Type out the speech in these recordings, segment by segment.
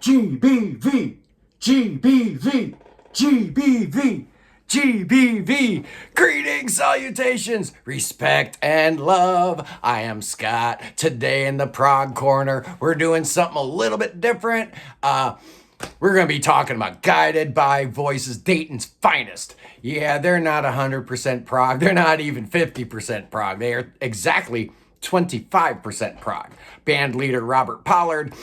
GBV, GBV, GBV, GBV. Greetings, salutations, respect, and love. I am Scott. Today in the Prog Corner, we're doing something a little bit different. We're going to be talking about Guided by Voices, Dayton's finest. Yeah, they're not 100% prog. They're not even 50% prog. They are exactly 25% prog. Band leader Robert Pollard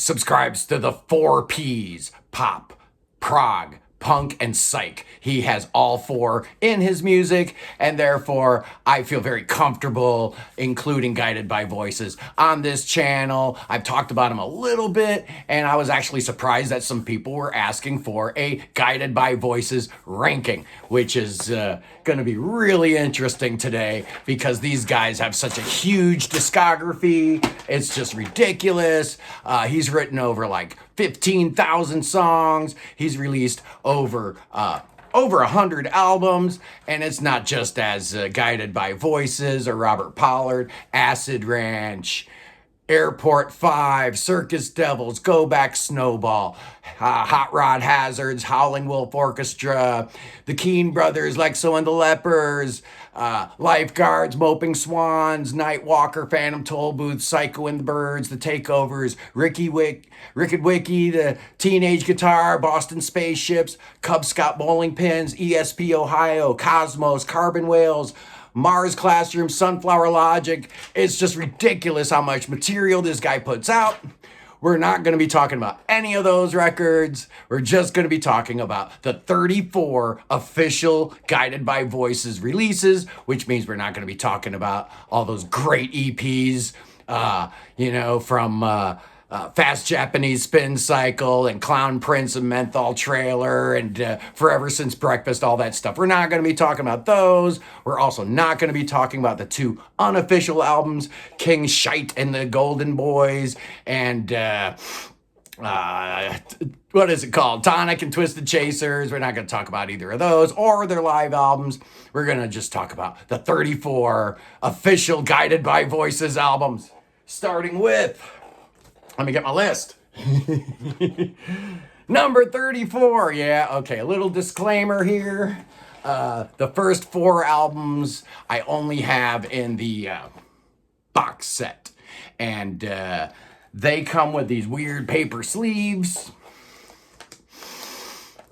subscribes to the 4 Ps: pop, prog, punk, and psych. He has all 4 in his music, and therefore I feel very comfortable including Guided by Voices on this channel. I've talked about him a little bit, and I was actually surprised that some people were asking for a Guided by Voices ranking, which is going to be really interesting today because these guys have such a huge discography. It's just ridiculous. He's written over like 15,000 songs. He's released over 100 albums, and it's not just as Guided by Voices or Robert Pollard. Acid Ranch, Airport 5, Circus Devils, Go Back Snowball, Hot Rod Hazards, Howling Wolf Orchestra, the Keane Brothers, Lexo and the Lepers, Lifeguards, Moping Swans, Nightwalker, Phantom Tollbooth, Psycho and the Birds, The Takeovers, Ricked Wiki, the Teenage Guitar, Boston Spaceships, Cub Scout Bowling Pins, ESP Ohio, Cosmos, Carbon Whales, Mars Classroom, Sunflower Logic. It's just ridiculous how much material this guy puts out. We're not going to be talking about any of those records. We're just going to be talking about the 34 official Guided by Voices releases, which means we're not going to be talking about all those great EPs, from Fast Japanese Spin Cycle and Clown Prince and Menthol Trailer and Forever Since Breakfast, all that stuff. We're not going to be talking about those. We're also not going to be talking about the 2 unofficial albums, King Shite and the Golden Boys, and what is it called? Tonic and Twisted Chasers. We're not going to talk about either of those or their live albums. We're going to just talk about the 34 official Guided by Voices albums, starting with... Let me get my list. Number 34. Yeah, okay. A little disclaimer here. The first 4 albums I only have in the box set. And they come with these weird paper sleeves.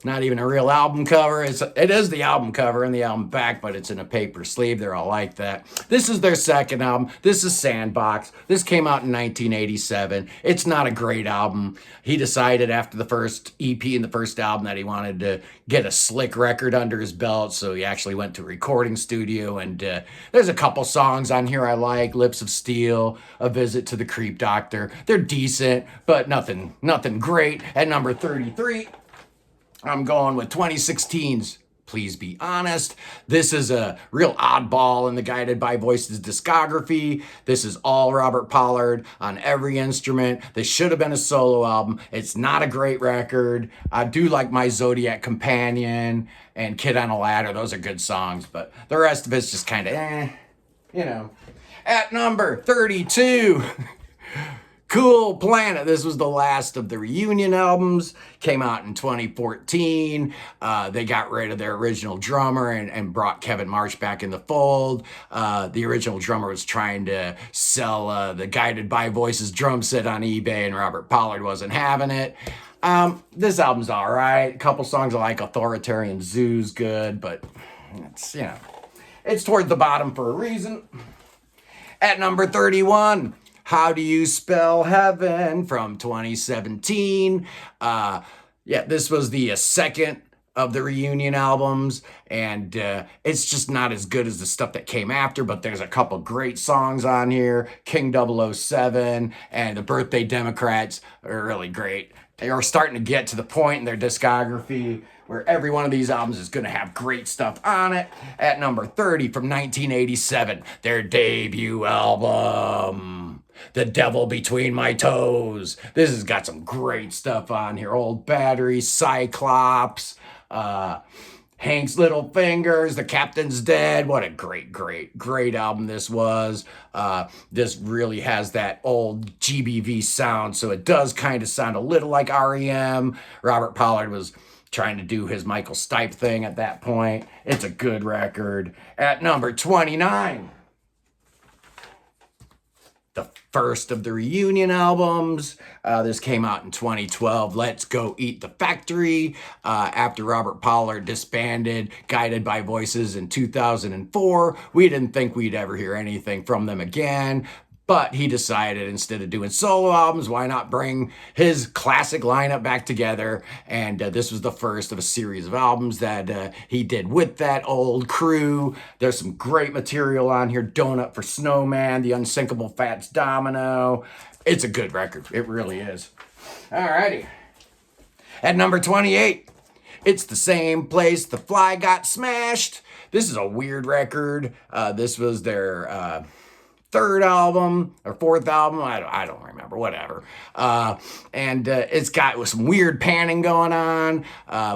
Not even a real album cover. It is the album cover and the album back, but it's in a paper sleeve. They're all like that. This is their second album. This is Sandbox. This came out in 1987. It's not a great album. He decided after the first EP and the first album that he wanted to get a slick record under his belt, so he actually went to a recording studio, and there's a couple songs on here I like. Lips of Steel, A Visit to the Creep Doctor. They're decent, but nothing great. At number 33, I'm going with 2016's Please Be Honest. This is a real oddball in the Guided by Voices discography. This is all Robert Pollard on every instrument. This should have been a solo album. It's not a great record. I do like My Zodiac Companion and Kid on a Ladder. Those are good songs, but the rest of it's just kind of At number 32... Cool Planet. This was the last of the reunion albums. Came out in 2014. They got rid of their original drummer and brought Kevin Marsh back in the fold. The original drummer was trying to sell the Guided by Voices drum set on eBay, and Robert Pollard wasn't having it. This album's all right. A couple songs I like. Authoritarian Zoo's good, but it's toward the bottom for a reason. At number 31, How Do You Spell Heaven from 2017. This was the second of the reunion albums, and it's just not as good as the stuff that came after, but there's a couple great songs on here. King 007 and The Birthday Democrats are really great. They are starting to get to the point in their discography where every one of these albums is going to have great stuff on it. At number 30 from 1987, their debut album, The Devil Between My Toes. This has got some great stuff on here. Old Battery, Cyclops, Hank's Little Fingers, The Captain's Dead. What a great album this was. This really has that old GBV sound, so it does kind of sound a little like REM. Robert Pollard was trying to do his Michael Stipe thing at that point. It's a good record. At number 29, the first of the reunion albums. This came out in 2012. Let's Go Eat the Factory. After Robert Pollard disbanded Guided by Voices in 2004, we didn't think we'd ever hear anything from them again. But he decided instead of doing solo albums, why not bring his classic lineup back together? And this was the first of a series of albums that he did with that old crew. There's some great material on here. Donut for Snowman, The Unsinkable Fats Domino. It's a good record. It really is. Alrighty. At number 28, It's the Same Place The Fly Got Smashed. This is a weird record. This was their third album or fourth album. I don't remember, whatever. And it's got some weird panning going on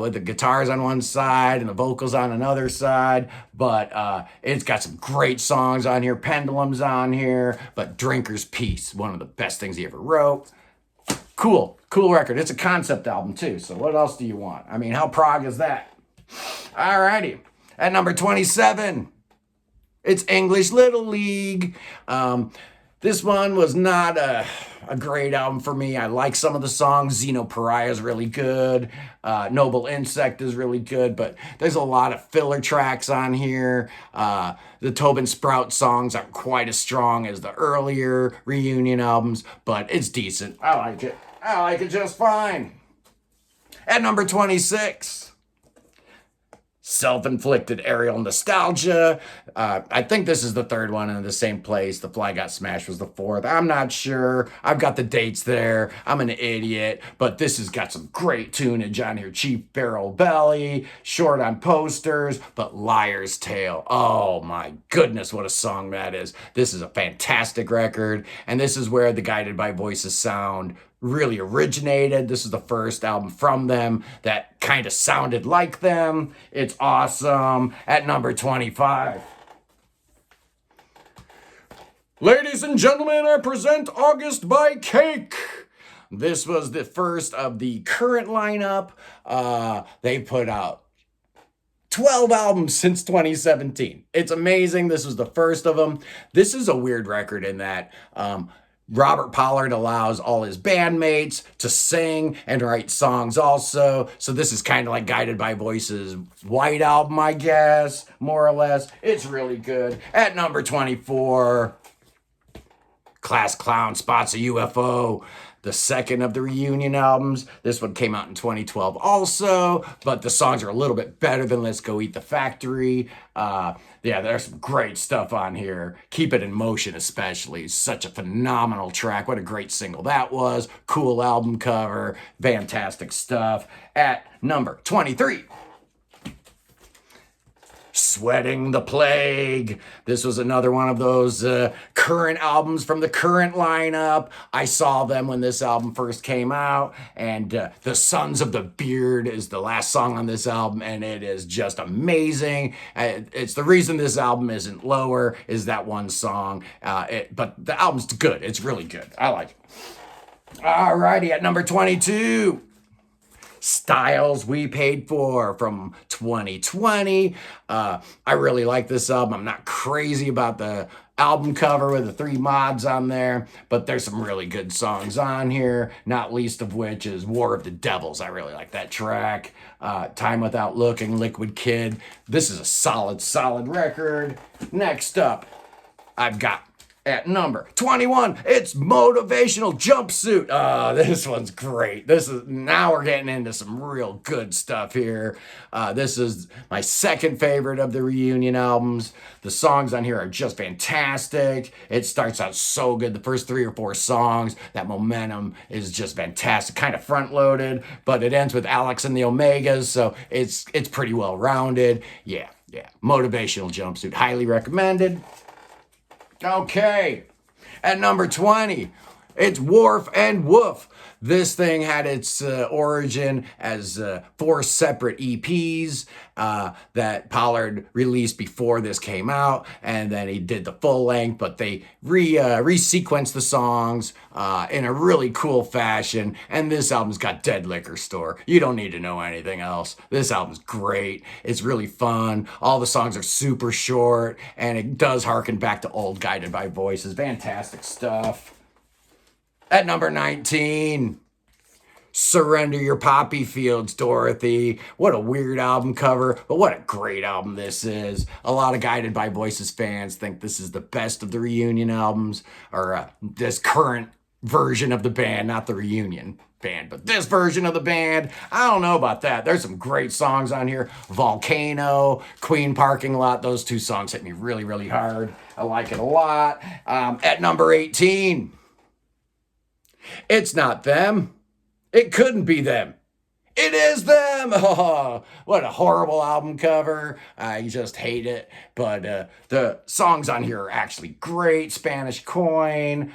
with the guitars on one side and the vocals on another side. But it's got some great songs on here. Pendulum's on here. But Drinker's Peace, one of the best things he ever wrote. Cool record. It's a concept album too. So what else do you want? I mean, how prog is that? Alrighty. At number 27, it's English Little League. This one was not a great album for me. I like some of the songs. Xeno Pariah is really good. Noble Insect is really good, but there's a lot of filler tracks on here. The Tobin Sprout songs aren't quite as strong as the earlier reunion albums, but it's decent. I like it. I like it just fine. At number 26, Self-Inflicted Aerial Nostalgia. I think this is the third one in the same place. The Fly Got Smashed was the fourth. I'm not sure. I've got the dates there. I'm an idiot. But this has got some great tunage on here. Chief Barrel Belly, Short on Posters, but Liar's Tale. Oh my goodness, what a song that is. This is a fantastic record. And this is where the Guided by Voices sound really originated. This is the first album from them that kind of sounded like them. It's awesome. At number 25. Ladies and gentlemen, I present August by Cake. This was the first of the current lineup. They put out 12 albums since 2017. It's amazing. This was the first of them. This is a weird record in that Robert Pollard allows all his bandmates to sing and write songs also. So this is kind of like Guided by Voices' White Album, I guess, more or less. It's really good. At number 24, Class Clown Spots a UFO. The second of the reunion albums. This one came out in 2012 also, but the songs are a little bit better than Let's Go Eat the Factory. Yeah, there's some great stuff on here. Keep It in Motion especially. Such a phenomenal track. What a great single that was. Cool album cover. Fantastic stuff. At number 23. Sweating the Plague. This was another one of those current albums from the current lineup. I saw them when this album first came out, and The Sons of the Beard is the last song on this album, and it is just amazing. It's the reason this album isn't lower is that one song, but the album's good. It's really good. I like it. Alrighty, at number 22. Styles We Paid For from 2020. I really like this album. I'm not crazy about the album cover with the 3 mods on there, but there's some really good songs on here, not least of which is War of the Devils. I really like that track. Time Without Looking, Liquid Kid. This is a solid record. Next up, I've got at number 21, it's Motivational Jumpsuit. This one's great. Now we're getting into some real good stuff here. This is my second favorite of the reunion albums. The songs on here are just fantastic. It starts out so good. The first 3 or 4 songs, that momentum is just fantastic. Kind of front loaded, but it ends with Alex and the Omegas, so it's pretty well rounded. Yeah. Motivational Jumpsuit, highly recommended. Okay, at number 20, It's Woof and Woof. This thing had its origin as 4 separate EPs that Pollard released before this came out, and then he did the full length, but they resequenced the songs in a really cool fashion, and this album's got Dead Liquor Store. You don't need to know anything else. This album's great. It's really fun. All the songs are super short, and it does harken back to old Guided by Voices. Fantastic stuff. At number 19, Surrender Your Poppy Fields, Dorothy. What a weird album cover, but what a great album this is. A lot of Guided by Voices fans think this is the best of the reunion albums, or this current version of the band, not the reunion band, but this version of the band. I don't know about that. There's some great songs on here. Volcano, Queen Parking Lot. Those 2 songs hit me really, really hard. I like it a lot. At number 18, it's not them. It couldn't be them. It is them. Oh, what a horrible album cover. I just hate it. But the songs on here are actually great. Spanish Coin,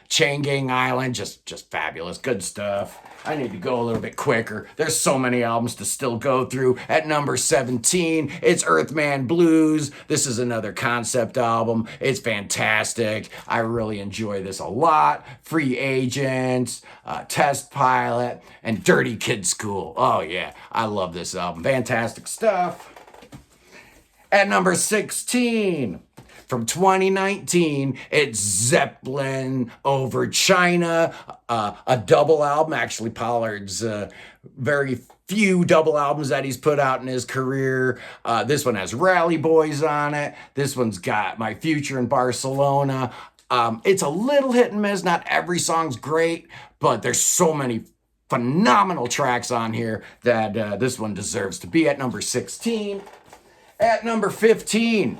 Chain Gang Island, just fabulous. Good stuff. I need to go a little bit quicker. There's so many albums to still go through. At number 17, it's Earthman Blues. This is another concept album. It's fantastic. I really enjoy this a lot. Free Agents, Test Pilot, and Dirty Kid School. Oh yeah, I love this album. Fantastic stuff. At number 16, from 2019, it's Zeppelin Over China, a double album. Actually, Pollard's very few double albums that he's put out in his career. This one has Rally Boys on it. This one's got My Future in Barcelona. It's a little hit and miss. Not every song's great, but there's so many phenomenal tracks on here that this one deserves to be at number 16. At number 15,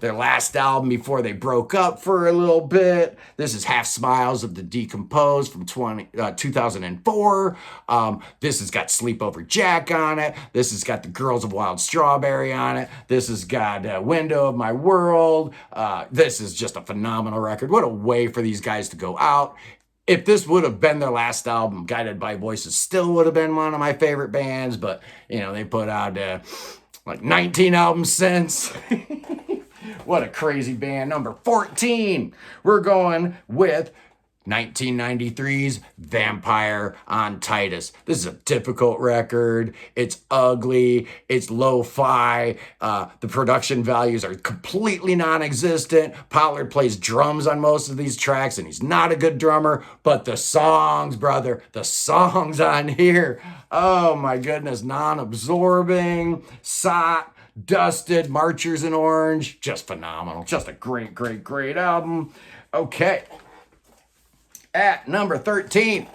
their last album before they broke up for a little bit. This is Half Smiles of the Decomposed from 2004. This has got Sleepover Jack on it. This has got The Girls of Wild Strawberry on it. This has got Window of My World. This is just a phenomenal record. What a way for these guys to go out. If this would have been their last album, Guided by Voices still would have been one of my favorite bands, but, you know, they put out like 19 albums since. What a crazy band. Number 14, we're going with 1993's Vampire On Titus. This is a difficult record. It's ugly. It's lo-fi. The production values are completely non-existent. Pollard plays drums on most of these tracks, and he's not a good drummer. But the songs, brother, the songs on here, oh my goodness, non-absorbing, Sot, Dusted, Marchers in Orange, just phenomenal. Just a great, great, great album. Okay. At number 13,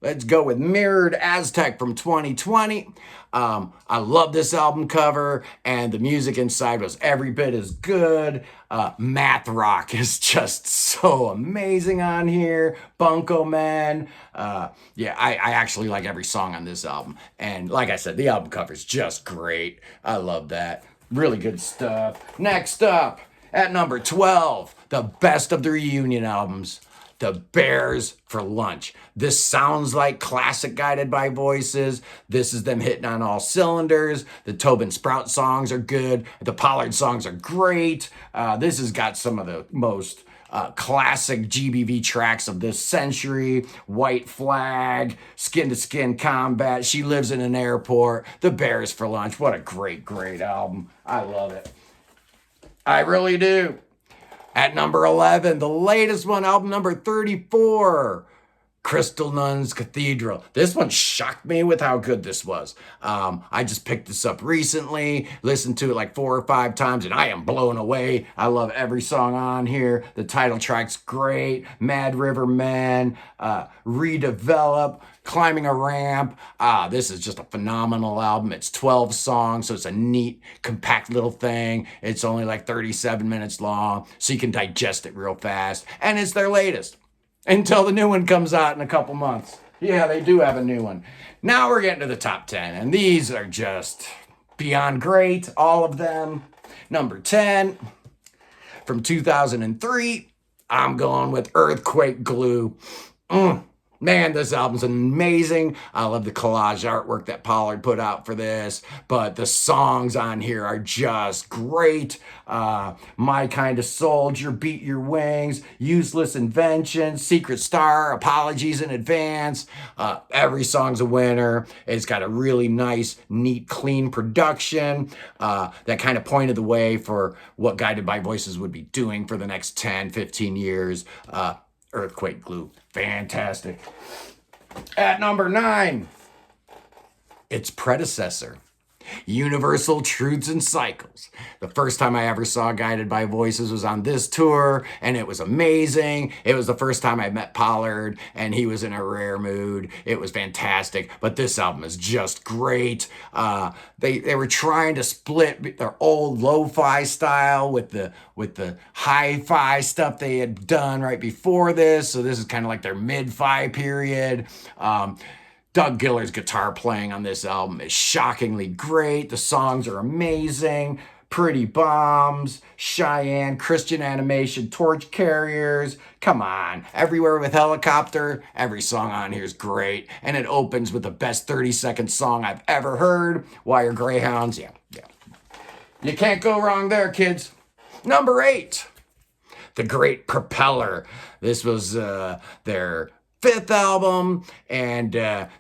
let's go with Mirrored Aztec from 2020. I love this album cover, and the music inside was every bit as good. Math rock is just so amazing on here. Bunko Man. Yeah, I actually like every song on this album. And like I said, the album cover is just great. I love that. Really good stuff. Next up, at number 12, the best of the reunion albums. The Bears for Lunch. This sounds like classic Guided by Voices. This is them hitting on all cylinders. The Tobin Sprout songs are good. The Pollard songs are great. This has got some of the most classic GBV tracks of this century. White Flag, Skin to Skin Combat, She Lives in an Airport, The Bears for Lunch. What a great, great album. I love it. I really do. At number 11, the latest one, album number 34, Crystal Nuns Cathedral. This one shocked me with how good this was. I just picked this up recently, listened to it like 4 or 5 times, and I am blown away. I love every song on here. The title track's great. Mad River Men, Redevelop, Climbing a Ramp. This is just a phenomenal album. It's 12 songs, so it's a neat, compact little thing. It's only like 37 minutes long, so you can digest it real fast. And it's their latest, until the new one comes out in a couple months. Yeah, they do have a new one. Now we're getting to the top 10, and these are just beyond great, all of them. Number 10, from 2003, I'm going with Earthquake Glue. Man, this album's amazing. I love the collage artwork that Pollard put out for this, but the songs on here are just great. My Kind of Soldier, Beat Your Wings, Useless Invention, Secret Star, Apologies in Advance. Every song's a winner. It's got a really nice, neat, clean production that kind of pointed the way for what Guided by Voices would be doing for the next 10, 15 years. Earthquake Glue. Fantastic. At number 9, its predecessor, Universal Truths and Cycles. The first time I ever saw Guided by Voices was on this tour, and it was amazing. It was the first time I met Pollard, and he was in a rare mood. It was fantastic, but this album is just great. They were trying to split their old lo-fi style with the hi-fi stuff they had done right before this, so this is kind of like their mid-fi period. Doug Giller's guitar playing on this album is shockingly great. The songs are amazing. Pretty Bombs, Cheyenne, Christian Animation, Torch Carriers. Come on. Everywhere with Helicopter. Every song on here is great. And it opens with the best 30-second song I've ever heard. Wire Greyhounds. Yeah. You can't go wrong there, kids. Number 8, The Great Propeller. This was their 5th album, and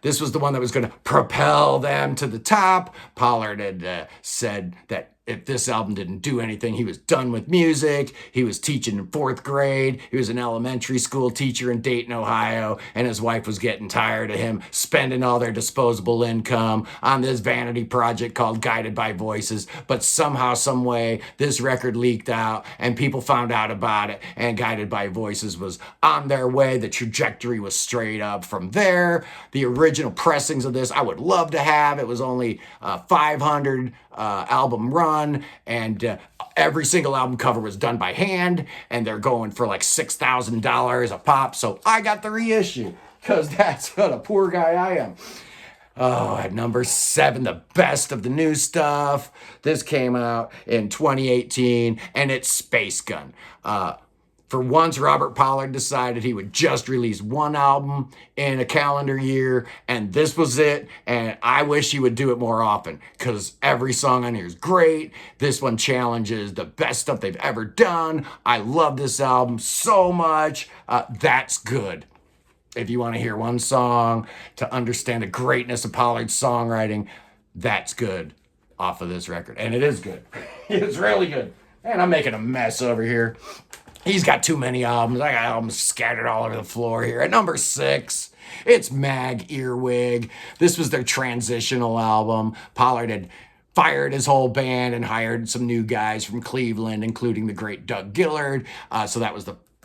this was the one that was going to propel them to the top. Pollard had said that if this album didn't do anything, he was done with music. He was teaching in 4th grade. He was an elementary school teacher in Dayton, Ohio, and his wife was getting tired of him spending all their disposable income on this vanity project called Guided by Voices. But somehow, some way, this record leaked out, and people found out about it, and Guided by Voices was on their way. The trajectory was straight up from there. The original pressings of this I would love to have. It was only 500 album run, and every single album cover was done by hand, and they're going for like $6,000 a pop. So I got the reissue because that's what a poor guy I am. Oh, at number 7, the best of the new stuff. This came out in 2018, and it's Space Gun. For once, Robert Pollard decided he would just release one album in a calendar year, and this was it, and I wish he would do it more often, because every song on here is great. This one challenges the best stuff they've ever done. I love this album so much. That's good. If you want to hear one song to understand the greatness of Pollard's songwriting, that's good off of this record, and it is good. It's really good. And I'm making a mess over here. He's got too many albums. I got albums scattered all over the floor here. At number 6, it's Mag Earwig. This was their transitional album. Pollard had fired his whole band and hired some new guys from Cleveland, including the great Doug Gillard. This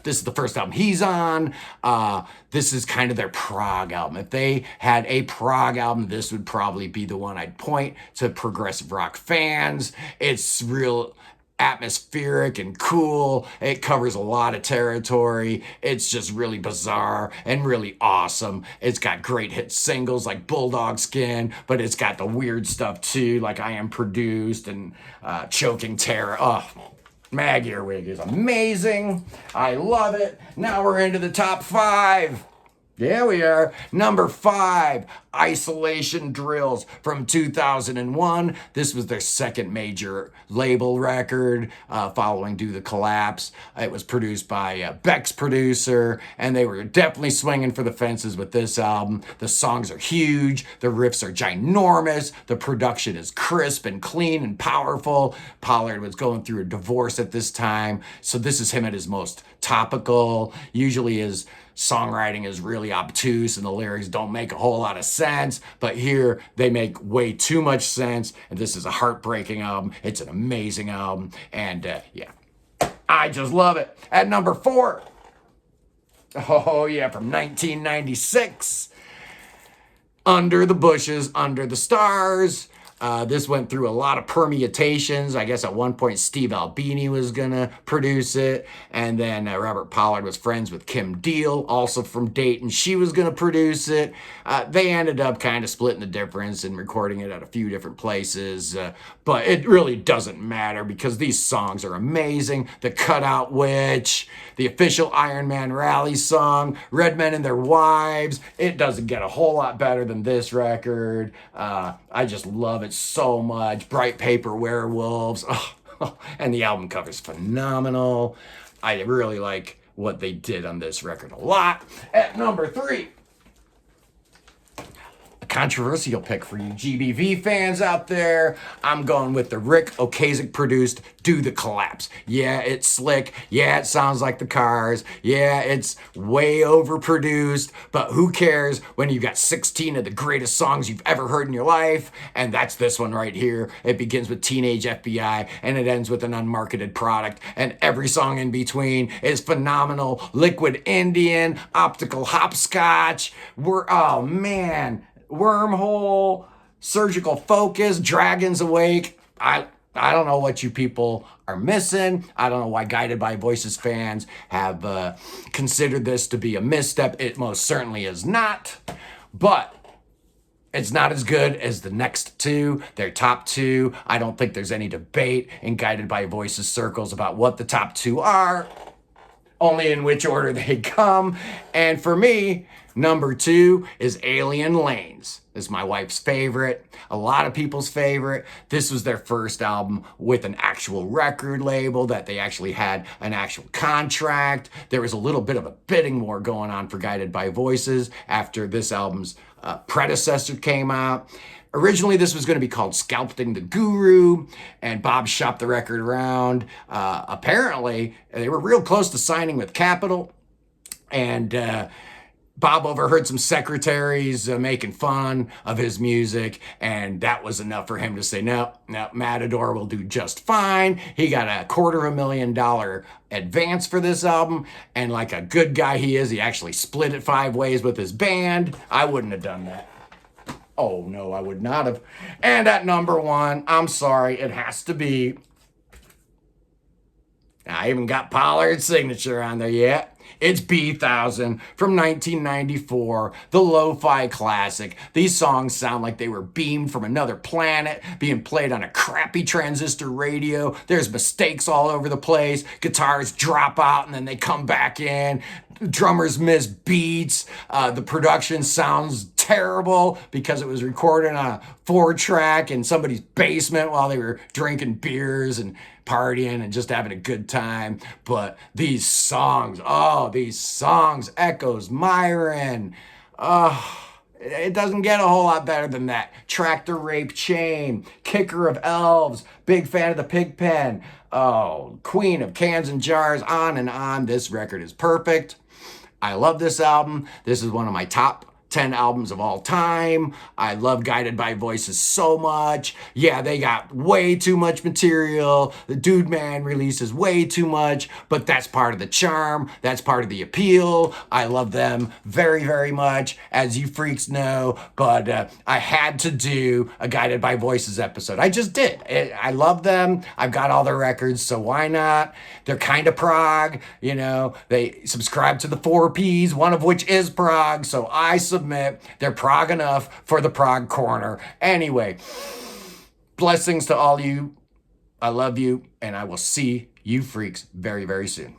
is the first album he's on. This is kind of their prog album. If they had a prog album, this would probably be the one I'd point to progressive rock fans. It's real atmospheric and cool. It covers a lot of territory. It's just really bizarre and really awesome. It's got great hit singles like Bulldog Skin, but it's got the weird stuff too, like I Am Produced and Choking Terror. Oh, Mag Earwig is amazing. I love it. Now we're into the top 5. Yeah, we are. Number 5, Isolation Drills from 2001. This was their second major label record following Do the Collapse. It was produced by Beck's producer, and they were definitely swinging for the fences with this album. The songs are huge. The riffs are ginormous. The production is crisp and clean and powerful. Pollard was going through a divorce at this time, so this is him at his most topical. Usually his songwriting is really obtuse and the lyrics don't make a whole lot of sense, but here they make way too much sense, and this is a heartbreaking album. It's an amazing album, and I just love it. At number 4, oh yeah, from 1996, Under the Bushes, Under the Stars. This went through a lot of permutations. I guess at one point Steve Albini was going to produce it. And then Robert Pollard was friends with Kim Deal, also from Dayton. She was going to produce it. They ended up kind of splitting the difference and recording it at a few different places. But it really doesn't matter because these songs are amazing. The Cutout Witch, the official Iron Man rally song, Red Men and Their Wives. It doesn't get a whole lot better than this record. I just love it so much. Bright Paper Werewolves. Oh, and the album cover's phenomenal. I really like what they did on this record a lot. At number 3, a controversial pick for you GBV fans out there. I'm going with the Rick Ocasek produced Do the Collapse. Yeah, it's slick. Yeah, it sounds like the Cars. Yeah, it's way overproduced, but who cares when you got 16 of the greatest songs you've ever heard in your life? And that's this one right here. It begins with Teenage FBI and it ends with an unmarketed product, and every song in between is phenomenal. Liquid Indian, Optical Hopscotch. Oh man, Wormhole, Surgical Focus, Dragons Awake. I don't know what you people are missing. I don't know why Guided by Voices fans have considered this to be a misstep. It most certainly is not. But it's not as good as the next two. They're top 2. I don't think there's any debate in Guided by Voices circles about what the top 2 are, only in which order they come. And for me, number 2 is Alien Lanes. This is my wife's favorite, a lot of people's favorite. This was their first album with an actual record label, that they actually had an actual contract. There was a little bit of a bidding war going on for Guided by Voices after this album's predecessor came out. Originally, this was going to be called Sculpting the Guru, and Bob shopped the record around. Apparently, they were real close to signing with Capitol, and Bob overheard some secretaries making fun of his music, and that was enough for him to say, no, Matador will do just fine. He got a $250,000 advance for this album, and like a good guy he is, he actually split it 5 ways with his band. I wouldn't have done that. Oh, no, I would not have. And at number 1, I'm sorry, it has to be... I even got Pollard's signature on there yet. It's B-1000 from 1994, the lo-fi classic. These songs sound like they were beamed from another planet, being played on a crappy transistor radio. There's mistakes all over the place. Guitars drop out and then they come back in. Drummers miss beats. The production sounds terrible because it was recorded on a 4-track in somebody's basement while they were drinking beers and partying and just having a good time. But these songs, Echoes, Myron, it doesn't get a whole lot better than that. Tractor Rape Chain, Kicker of Elves, big fan of the Pigpen, Queen of Cans and Jars, on and on. This record is perfect. I love this album. This is one of my top 10 albums of all time. I love Guided by Voices so much. Yeah, they got way too much material. The Dude Man releases way too much, but that's part of the charm. That's part of the appeal. I love them very, very much, as you freaks know, but I had to do a Guided by Voices episode. I just did. I love them. I've got all their records, so why not? They're kind of prog, you know. They subscribe to the 4 Ps, one of which is prog, so I submit they're prog enough for the prog corner. Anyway, blessings to all you. I love you, and I will see you freaks very, very soon.